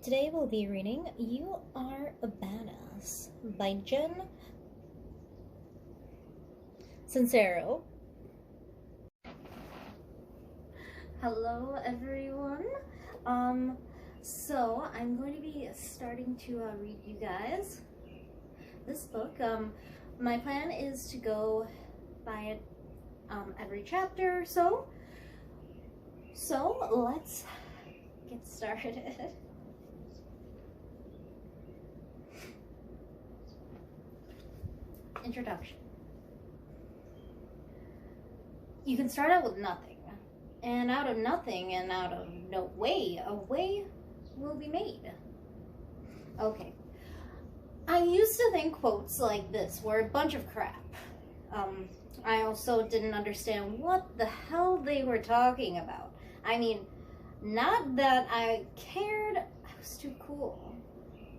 Today we'll be reading You Are a Badass by Jen Sincero. Hello everyone. So I'm going to be starting to read you guys this book. My plan is to go by it every chapter or so. So let's get started. Introduction. You can start out with nothing, and out of nothing and out of no way, a way will be made. Okay. I used to think quotes like this were a bunch of crap. I also didn't understand what the hell they were talking about. I mean, not that I cared, I was too cool.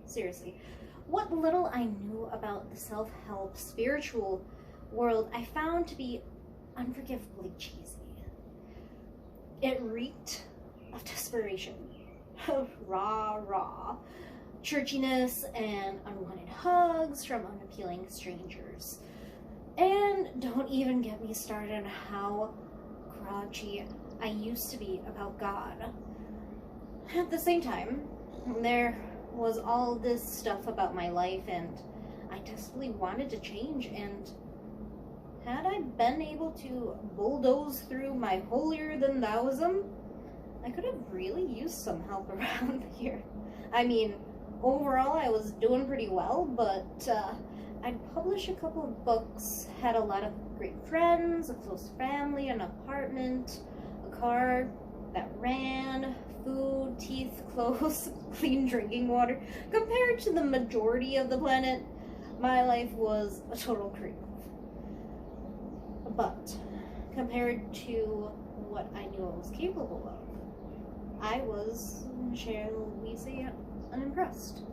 Seriously. What little I knew about the self-help spiritual world I found to be unforgivably cheesy. It reeked of desperation, of rah, churchiness, and unwanted hugs from unappealing strangers. And don't even get me started on how grouchy I used to be about God. At the same time, there was all this stuff about my life, and I desperately wanted to change, and had I been able to bulldoze through my holier-than-thouism, I could have really used some help around here. I mean, overall I was doing pretty well, but I'd published a couple of books, had a lot of great friends, a close family, an apartment, a car that ran, food, teeth, clothes, clean drinking water. Compared to the majority of the planet, my life was a total creep. But compared to what I knew I was capable of, I was, shall we say, unimpressed.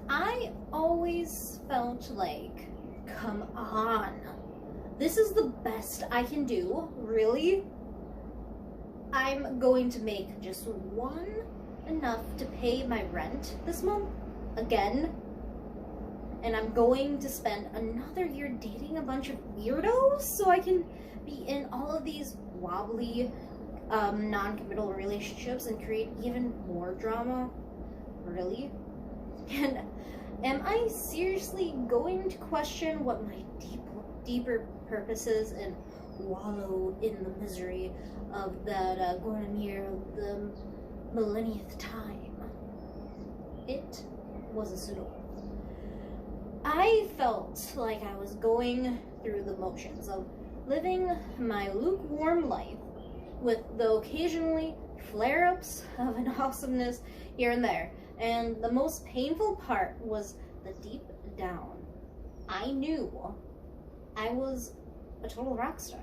I always felt like, come on, this is the best I can do, really? I'm going to make just enough to pay my rent this month, again, and I'm going to spend another year dating a bunch of weirdos so I can be in all of these wobbly, non-committal relationships and create even more drama? Really? And am I seriously going to question what my deeper purpose is and wallow in the misery of that going near the milleniath time? It was a snore. I felt like I was going through the motions of living my lukewarm life with the occasionally flare-ups of an awesomeness here and there. And the most painful part was the deep down, I knew I was a total rock star.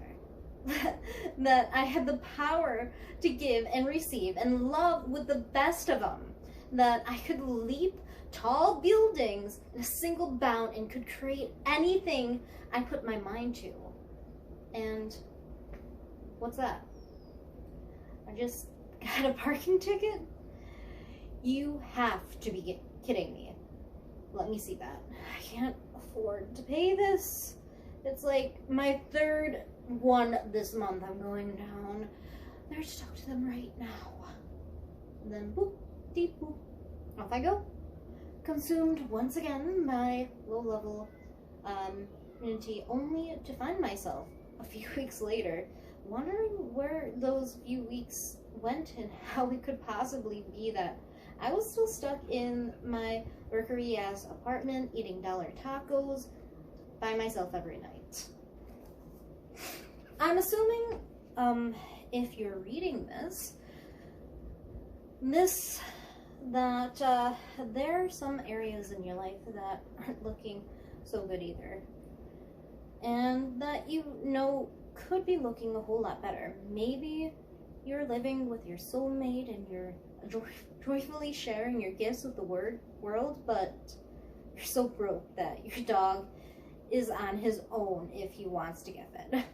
That I had the power to give and receive and love with the best of them. That I could leap tall buildings in a single bound and could create anything I put my mind to. And what's that? I just got a parking ticket? You have to be kidding me. Let me see that. I can't afford to pay this. It's like my third one this month. I'm going down there to talk to them right now. And then boop, deep boop. Off I go. Consumed once again by low-level community, only to find myself a few weeks later wondering where those few weeks went and how it could possibly be that I was still stuck in my workery-ass apartment eating dollar tacos by myself every night. I'm assuming, if you're reading this, that there are some areas in your life that aren't looking so good either. And that you know could be looking a whole lot better. Maybe you're living with your soulmate and you're joyfully sharing your gifts with the world, but you're so broke that your dog is on his own if he wants to get fed.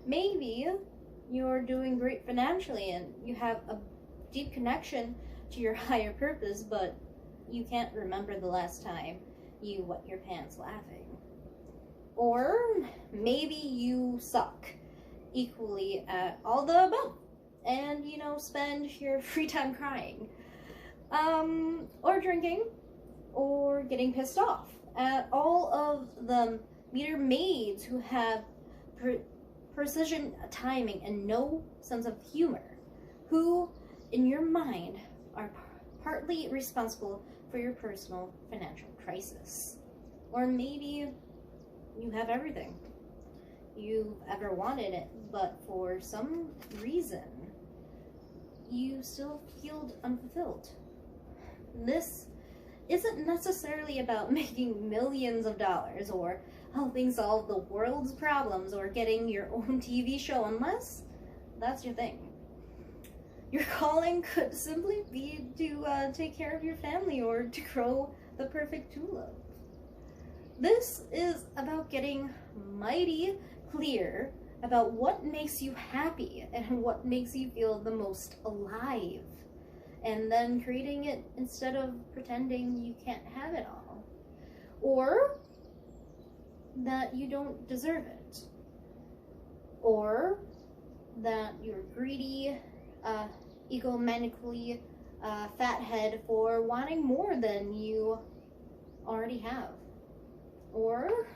Maybe you're doing great financially and you have a deep connection to your higher purpose, but you can't remember the last time you wet your pants laughing. Or maybe you suck equally at all the above and, you know, spend your free time crying, or drinking, or getting pissed off at all of the meter maids who have precision timing and no sense of humor, who in your mind are partly responsible for your personal financial crisis. Or maybe you have everything you've ever wanted it, but for some reason you still feel unfulfilled. This isn't necessarily about making millions of dollars or helping solve the world's problems or getting your own TV show, unless that's your thing. Your calling could simply be to take care of your family or to grow the perfect tulip. This is about getting mighty clear about what makes you happy and what makes you feel the most alive, and then creating it instead of pretending you can't have it all, or that you don't deserve it, or that you're greedy, egomanically fathead for wanting more than you already have, or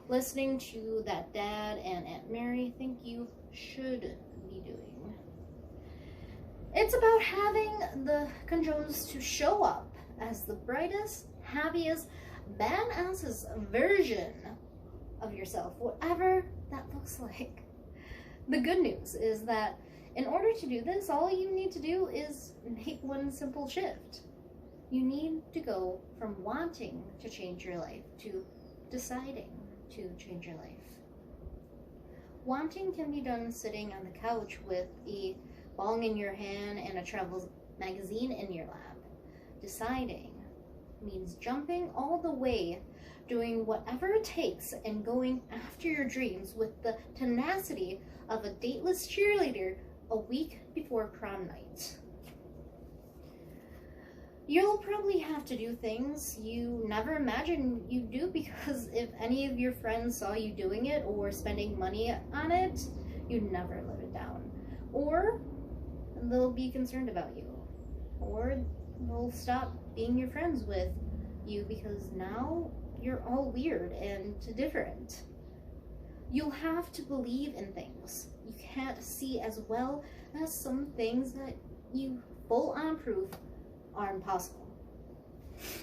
listening to that Dad and Aunt Mary think you should be doing. It's about having the controls to show up as the brightest, happiest, badass version of yourself, whatever that looks like. The good news is that in order to do this, all you need to do is make one simple shift. You need to go from wanting to change your life to deciding to change your life. Wanting can be done sitting on the couch with a bong in your hand and a travel magazine in your lap. Deciding means jumping all the way, doing whatever it takes, and going after your dreams with the tenacity of a dateless cheerleader a week before prom night. You'll probably have to do things you never imagined you'd do, because if any of your friends saw you doing it or spending money on it, you'd never live it down. Or they'll be concerned about you. Or they'll stop being your friends with you because now you're all weird and different. You'll have to believe in things you can't see, as well as some things that you full-on proof are impossible.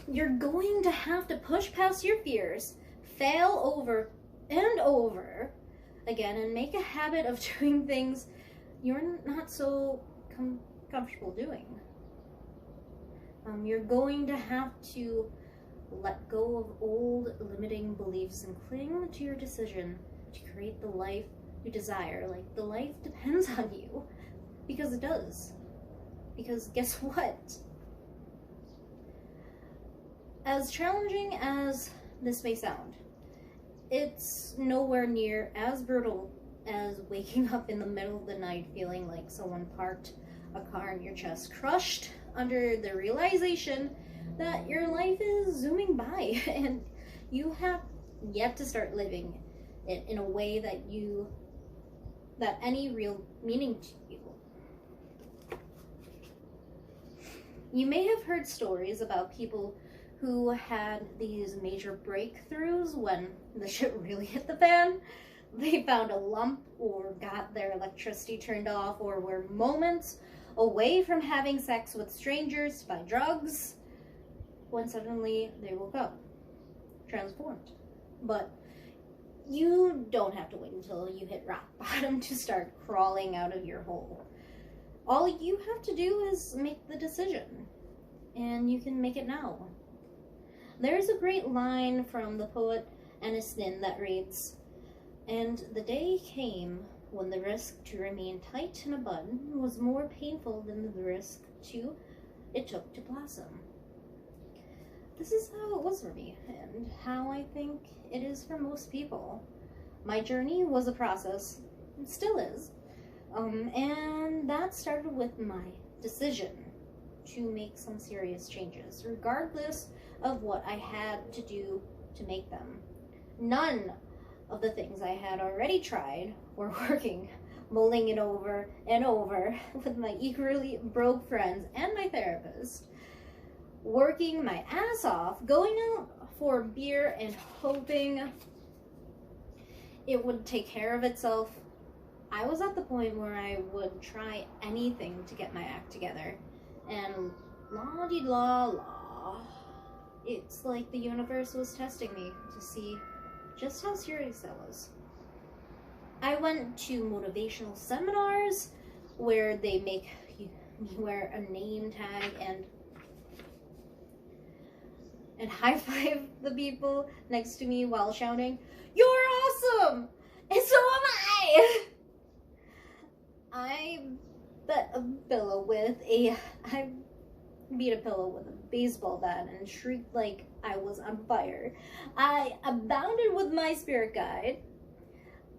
You're going to have to push past your fears, fail over and over again, and make a habit of doing things you're not so comfortable doing. You're going to have to let go of old limiting beliefs and cling to your decision to create the life you desire. Like, the life depends on you, because it does. Because guess what? As challenging as this may sound, it's nowhere near as brutal as waking up in the middle of the night feeling like someone parked a car in your chest, crushed under the realization that your life is zooming by and you have yet to start living it in a way that any real meaning to you. You may have heard stories about people who had these major breakthroughs when the shit really hit the fan. They found a lump, or got their electricity turned off, or were moments away from having sex with strangers to buy drugs, when suddenly they woke up, transformed. But you don't have to wait until you hit rock bottom to start crawling out of your hole. All you have to do is make the decision, and you can make it now. There's a great line from the poet Aniston that reads, "And the day came when the risk to remain tight in a bud was more painful than the risk it took to blossom." This is how it was for me, and how I think it is for most people. My journey was a process, and still is, And that started with my decision to make some serious changes, regardless of what I had to do to make them. None of the things I had already tried were working, mulling it over and over with my equally broke friends and my therapist, working my ass off, going out for beer and hoping it would take care of itself. I was at the point where I would try anything to get my act together, and la-di-la-la. It's like the universe was testing me to see just how serious I was. I went to motivational seminars where they make me wear a name tag and high-five the people next to me while shouting, "You're awesome! And so am I!" I beat a pillow with a baseball bat and shrieked like I was on fire. I abounded with my spirit guide,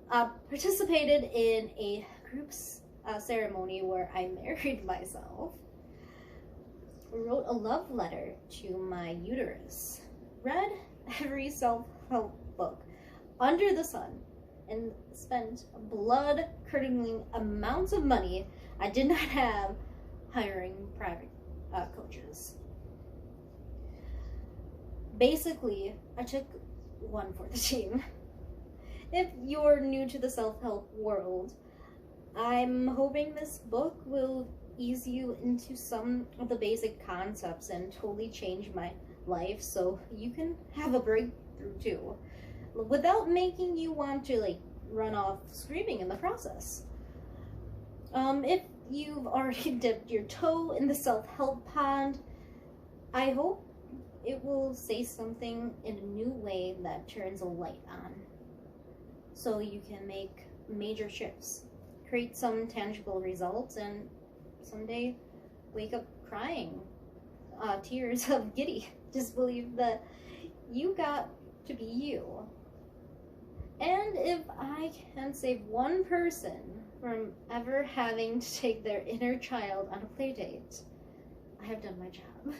participated in a group ceremony where I married myself, wrote a love letter to my uterus, read every self-help book under the sun, and spent blood-curdling amounts of money I did not have hiring private coaches. Basically, I took one for the team. If you're new to the self-help world, I'm hoping this book will ease you into some of the basic concepts and totally change my life so you can have a breakthrough too, without making you want to run off screaming in the process. If you've already dipped your toe in the self-help pond, I hope it will say something in a new way that turns a light on, so you can make major shifts, create some tangible results, and someday wake up crying tears of giddy disbelief that you got to be you. And if I can save one person from ever having to take their inner child on a play date, I have done my job.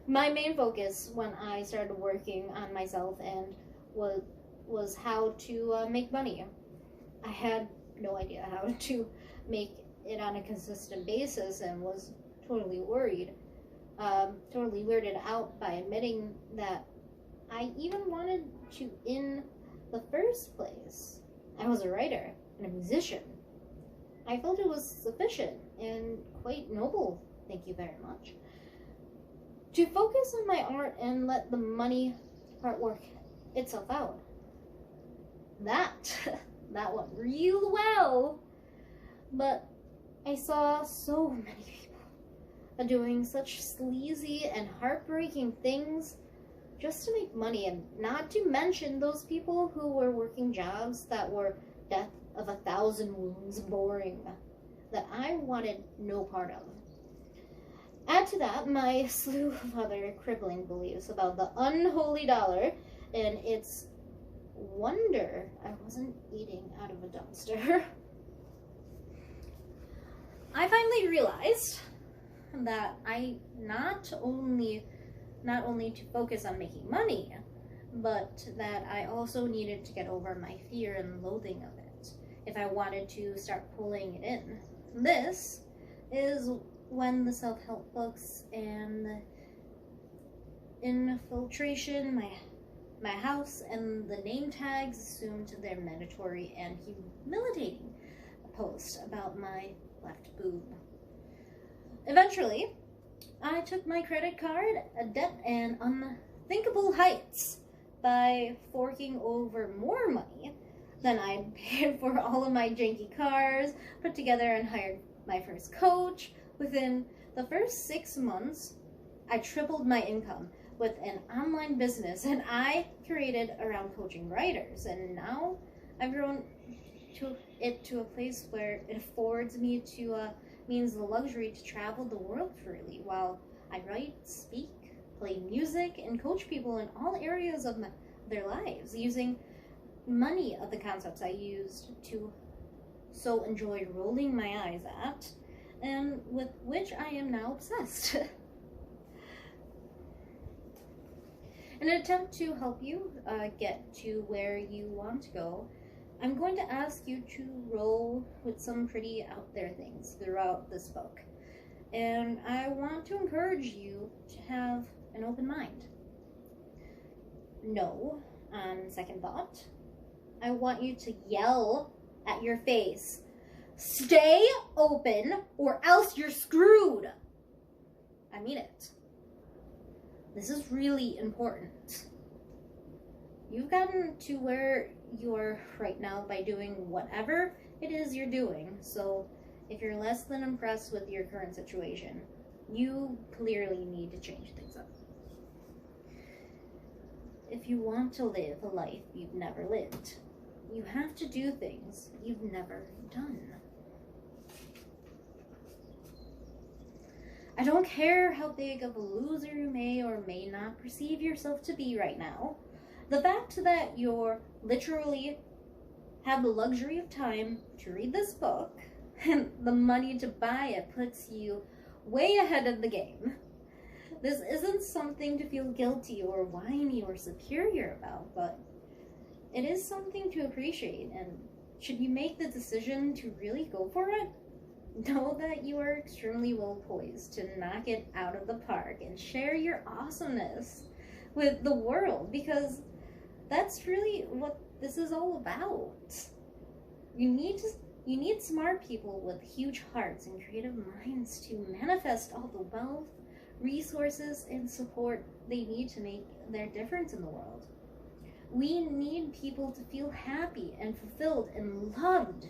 My main focus when I started working on myself and was how to make money. I had no idea how to make it on a consistent basis and was totally worried, totally weirded out by admitting that I even wanted to in the first place. I was a writer and a musician. I felt it was sufficient and quite noble, thank you very much, to focus on my art and let the money part work itself out. That went real well, but I saw so many people doing such sleazy and heartbreaking things just to make money, and not to mention those people who were working jobs that were death of 1,000 wounds boring, that I wanted no part of. Add to that my slew of other crippling beliefs about the unholy dollar and its wonder I wasn't eating out of a dumpster. I finally realized that I not only to focus on making money, but that I also needed to get over my fear and loathing of it if I wanted to start pulling it in. This is when the self-help books and the infiltration, my house, and the name tags assumed their mandatory and humiliating post about my left boob. Eventually, I took my credit card, a debt, and unthinkable heights by forking over more money than I'd paid for all of my janky cars, put together and hired my first coach. Within the first 6 months, I tripled my income with an online business, and I created around coaching writers, and now I've grown to a place where it affords me means the luxury to travel the world freely while I write, speak, play music, and coach people in all areas of their lives, using many of the concepts I used to so enjoy rolling my eyes at, and with which I am now obsessed. In an attempt to help you get to where you want to go, I'm going to ask you to roll with some pretty out there things throughout this book. And I want to encourage you to have an open mind. No, on second thought, I want you to yell at your face, "Stay open or else you're screwed." I mean it. This is really important. You've gotten to where you are right now by doing whatever it is you're doing. So if you're less than impressed with your current situation, you clearly need to change things up. If you want to live a life you've never lived, you have to do things you've never done. I don't care how big of a loser you may or may not perceive yourself to be right now. The fact that you're literally have the luxury of time to read this book and the money to buy it puts you way ahead of the game. This isn't something to feel guilty or whiny or superior about, but it is something to appreciate. And should you make the decision to really go for it, know that you are extremely well poised to knock it out of the park and share your awesomeness with the world, because that's really what this is all about. You need smart people with huge hearts and creative minds to manifest all the wealth, resources, and support they need to make their difference in the world. We need people to feel happy and fulfilled and loved,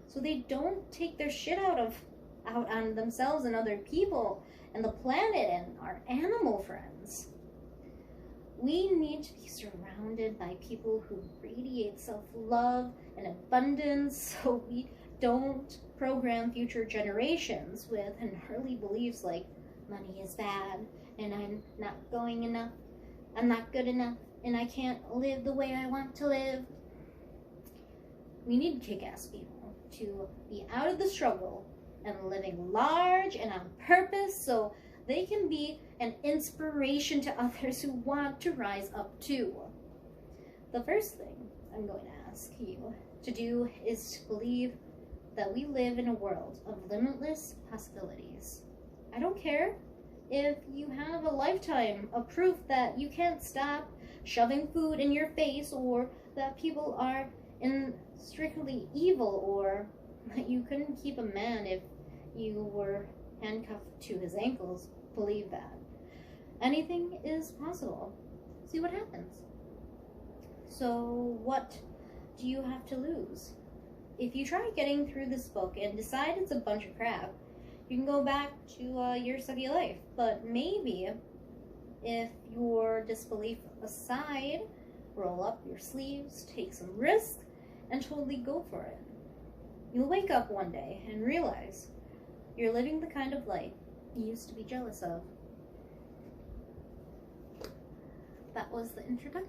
so they don't take their shit out on themselves and other people and the planet and our animal friends. We need to be surrounded by people who radiate self-love and abundance, so we don't program future generations with gnarly beliefs like money is bad and I'm not going enough, I'm not good enough, and I can't live the way I want to live. We need kick-ass people to be out of the struggle and living large and on purpose so they can be an inspiration to others who want to rise up too. The first thing I'm going to ask you to do is to believe that we live in a world of limitless possibilities. I don't care if you have a lifetime of proof that you can't stop shoving food in your face, or that people are strictly evil, or that you couldn't keep a man if you were handcuffed to his ankles. Believe that. Anything is possible. See what happens. So what do you have to lose? If you try getting through this book and decide it's a bunch of crap, you can go back to your sucky life. But maybe, if your disbelief aside, roll up your sleeves, take some risks, and totally go for it. You'll wake up one day and realize you're living the kind of life you used to be jealous of. That was the introduction.